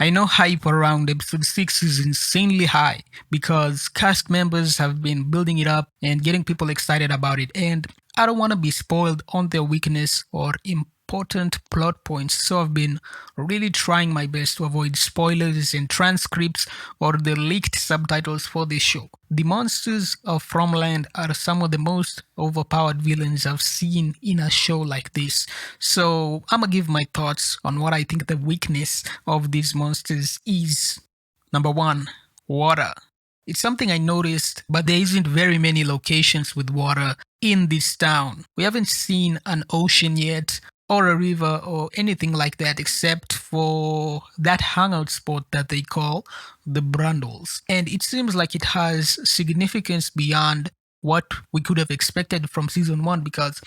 I know hype around episode 6 is insanely high because cast members have been building it up and getting people excited about it. And I don't want to be spoiled on their weakness or important plot points, so I've been really trying my best to avoid spoilers in transcripts or the leaked subtitles for this show. The monsters of Fromland are some of the most overpowered villains I've seen in a show like this. So I'm gonna give my thoughts on what I think the weakness of these monsters is. Number one, water. It's something I noticed, but there isn't very many locations with water in this town. We haven't seen an ocean yet, or a river, or anything like that, except for that hangout spot that they call the Brundles. And it seems like it has significance beyond what we could have expected from season 1 because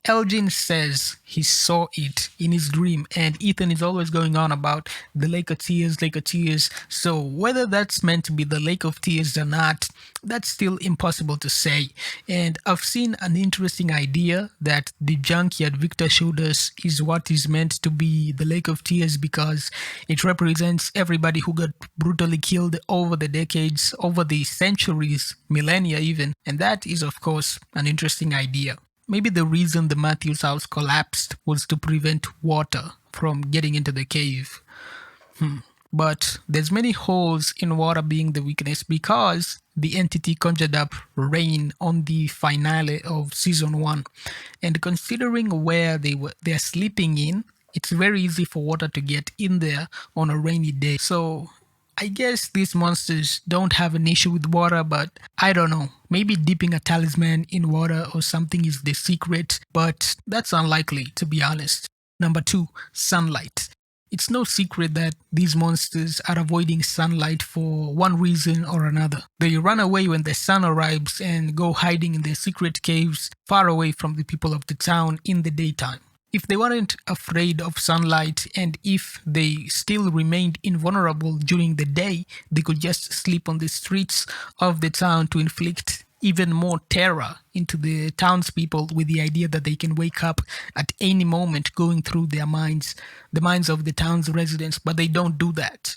Elgin says he saw it in his dream, and Ethan is always going on about the Lake of Tears, Lake of Tears. So whether that's meant to be the Lake of Tears or not, that's still impossible to say. And I've seen an interesting idea that the junkyard Victor showed us is what is meant to be the Lake of Tears because it represents everybody who got brutally killed over the decades, over the centuries, millennia even. And that is, of course, an interesting idea. Maybe the reason the Matthews house collapsed was to prevent water from getting into the cave. But there's many holes in water being the weakness because the entity conjured up rain on the finale of season 1. And considering where they're sleeping in, it's very easy for water to get in there on a rainy day. So I guess these monsters don't have an issue with water, but I don't know. Maybe dipping a talisman in water or something is the secret, but that's unlikely, to be honest. Number 2, sunlight. It's no secret that these monsters are avoiding sunlight for one reason or another. They run away when the sun arrives and go hiding in their secret caves far away from the people of the town in the daytime. If they weren't afraid of sunlight and if they still remained invulnerable during the day, they could just sleep on the streets of the town to inflict even more terror into the townspeople with the idea that they can wake up at any moment going through their minds, the minds of the town's residents, but they don't do that.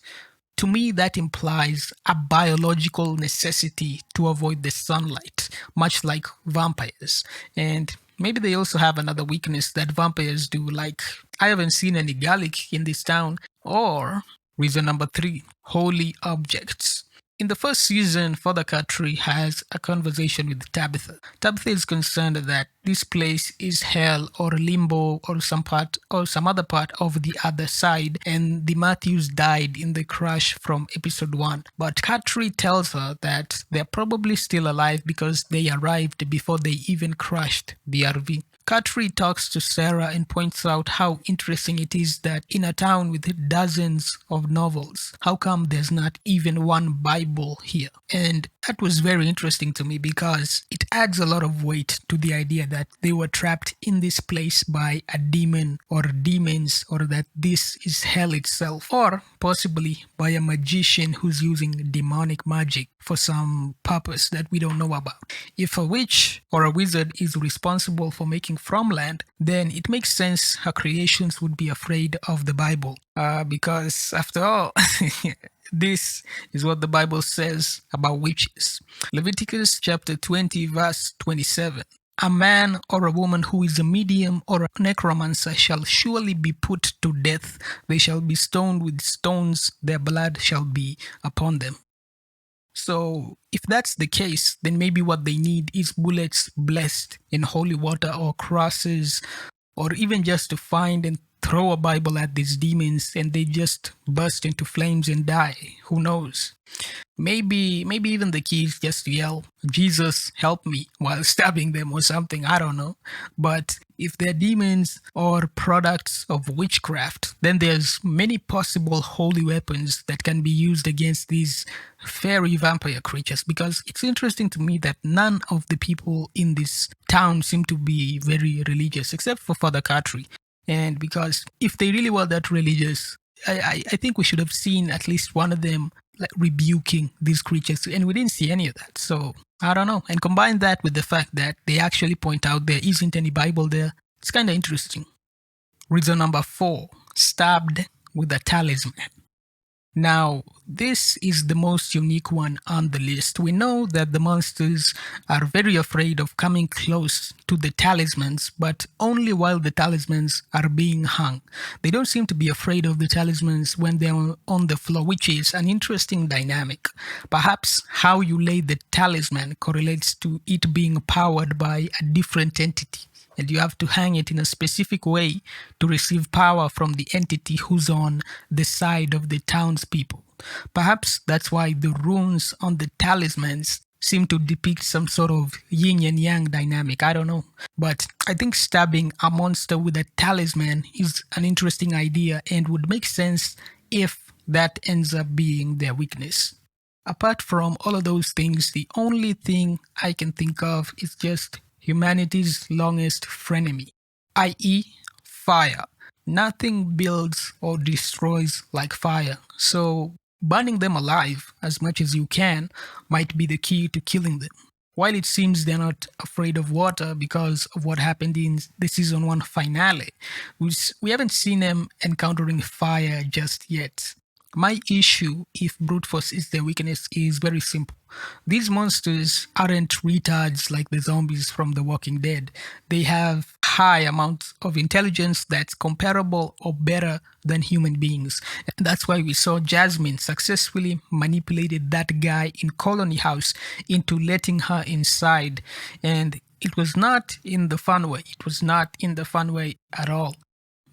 To me, that implies a biological necessity to avoid the sunlight, much like vampires. And maybe they also have another weakness that vampires do, like I haven't seen any garlic in this town. Or reason number 3, holy objects. In the first season, Father Catry has a conversation with Tabitha. Tabitha is concerned that this place is hell or limbo or some other part of the other side, and the Matthews died in the crash from episode 1. But Catry tells her that they're probably still alive because they arrived before they even crashed the RV. Catry talks to Sarah and points out how interesting it is that in a town with dozens of novels, how come there's not even one Bible here? And that was very interesting to me because it adds a lot of weight to the idea that they were trapped in this place by a demon or demons, or that this is hell itself, or possibly by a magician who's using demonic magic for some purpose that we don't know about. If a witch or a wizard is responsible for making Fromland, then it makes sense her creations would be afraid of the Bible. Because after all, this is what the Bible says about witches. Leviticus chapter 20 verse 27. A man or a woman who is a medium or a necromancer shall surely be put to death. They shall be stoned with stones, their blood shall be upon them. So, if that's the case, then maybe what they need is bullets blessed in holy water or crosses, or even just to find and throw a Bible at these demons and they just burst into flames and die. Who knows? Maybe even the key is just to yell, "Jesus, help me," while stabbing them or something, I don't know. But if they're demons or products of witchcraft, then there's many possible holy weapons that can be used against these fairy vampire creatures, because it's interesting to me that none of the people in this town seem to be very religious, except for Father Catry. And because if they really were that religious, I think we should have seen at least one of them like rebuking these creatures, and we didn't see any of that. So I don't know. And combine that with the fact that they actually point out there isn't any Bible there, it's kind of interesting. Reason number 4, stabbed with a talisman. Now, this is the most unique one on the list. We know that the monsters are very afraid of coming close to the talismans, but only while the talismans are being hung. They don't seem to be afraid of the talismans when they're on the floor, which is an interesting dynamic. Perhaps how you lay the talisman correlates to it being powered by a different entity, and you have to hang it in a specific way to receive power from the entity who's on the side of the townspeople. Perhaps that's why the runes on the talismans seem to depict some sort of yin and yang dynamic. I don't know. But I think stabbing a monster with a talisman is an interesting idea and would make sense if that ends up being their weakness. Apart from all of those things, the only thing I can think of is just humanity's longest frenemy, i.e., fire. Nothing builds or destroys like fire, so burning them alive as much as you can might be the key to killing them. While it seems they're not afraid of water because of what happened in the season 1 finale, we haven't seen them encountering fire just yet. My issue, if brute force is their weakness, is very simple. These monsters aren't retards like the zombies from The Walking Dead. They have high amounts of intelligence that's comparable or better than human beings. And that's why we saw Jasmine successfully manipulated that guy in Colony House into letting her inside. And it was not in the fun way. It was not in the fun way at all.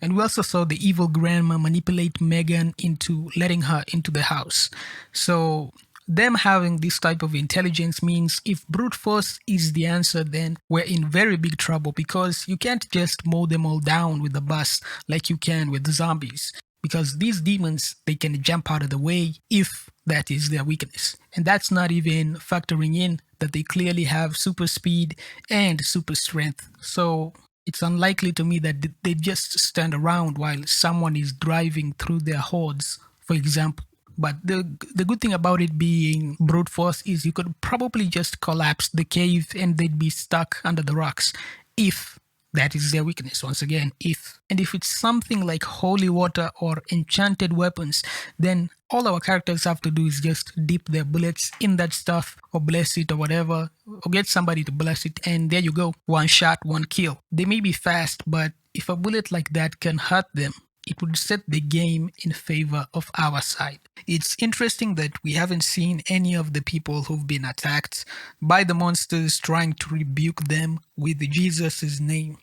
And we also saw the evil grandma manipulate Megan into letting her into the house. So them having this type of intelligence means if brute force is the answer, then we're in very big trouble because you can't just mow them all down with the bus like you can with the zombies. Because these demons, they can jump out of the way if that is their weakness. And that's not even factoring in that they clearly have super speed and super strength. So it's unlikely to me that they just stand around while someone is driving through their hordes, for example. But the good thing about it being brute force is you could probably just collapse the cave and they'd be stuck under the rocks if that is their weakness. Once again, if. And if it's something like holy water or enchanted weapons, then all our characters have to do is just dip their bullets in that stuff or bless it or whatever, or get somebody to bless it, and there you go. One shot, one kill. They may be fast, but if a bullet like that can hurt them, it would set the game in favor of our side. It's interesting that we haven't seen any of the people who've been attacked by the monsters trying to rebuke them with Jesus' name.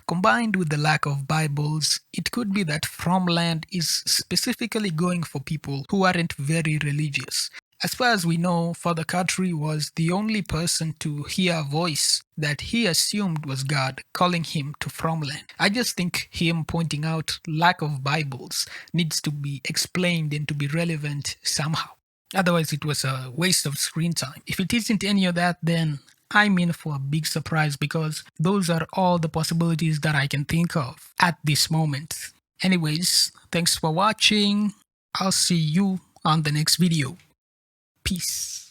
Combined with the lack of Bibles, it could be that Fromland is specifically going for people who aren't very religious. As far as we know, Father Katri was the only person to hear a voice that he assumed was God calling him to Fromland. I just think him pointing out lack of Bibles needs to be explained and to be relevant somehow. Otherwise, it was a waste of screen time. If it isn't any of that, then I'm in for a big surprise because those are all the possibilities that I can think of at this moment. Anyways, thanks for watching. I'll see you on the next video. Peace.